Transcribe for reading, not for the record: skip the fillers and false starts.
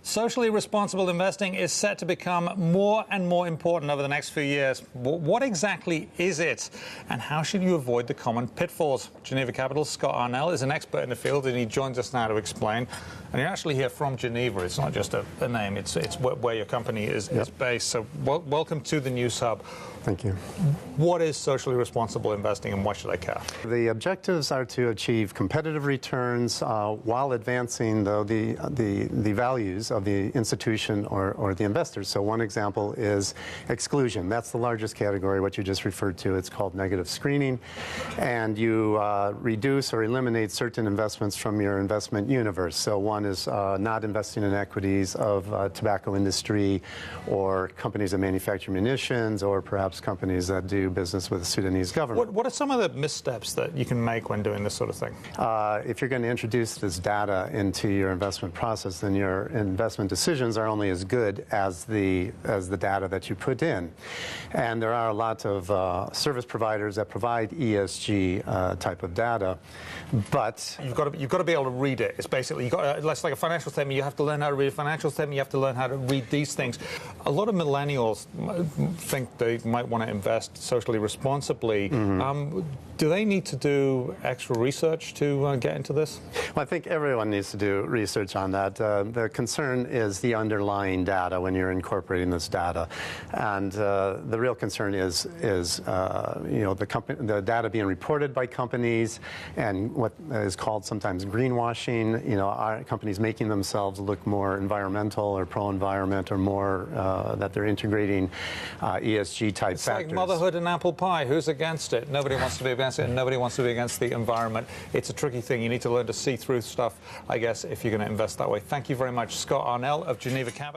Socially responsible investing is set to become more and more important over the next few years. What exactly is it, and how should you avoid the common pitfalls? Geneva Capital's Scott Arnell is an expert in the field, and he joins us now to explain. And you're actually here from Geneva. It's not just a name, it's where your company is based. So welcome to the News Hub. Thank you. What is socially responsible investing, and why should I care? The objectives are to achieve competitive returns while advancing, though, the values of the institution or the investors. So one example is exclusion. That's the largest category, what you just referred to. It's called negative screening. And you reduce or eliminate certain investments from your investment universe. So one is not investing in equities of tobacco industry or companies that manufacture munitions, or perhaps companies that do business with the Sudanese government. What are some of the missteps that you can make when doing this sort of thing? If you're going to introduce this data into your investment process, then your investment decisions are only as good as the data that you put in. And there are a lot of service providers that provide ESG type of data, but you've got to be able to read it. It's basically it's like a financial statement. You have to learn how to read a financial statement. You have to learn how to read these things. A lot of millennials think they might want to invest socially responsibly. Do they need to do extra research to get into this? Well, I think everyone needs to do research on that. The concern is the underlying data when you're incorporating this data, and the real concern is the data being reported by companies, and what is called sometimes greenwashing. Are companies making themselves look more environmental or pro-environment, or more that they're integrating ESG type factors. It's like motherhood and apple pie. Who's against it? Nobody wants to be against it, and nobody wants to be against the environment. It's a tricky thing. You need to learn to see through stuff, I guess, if you're going to invest that way. Thank you very much, Scott Arnell of Geneva Capital.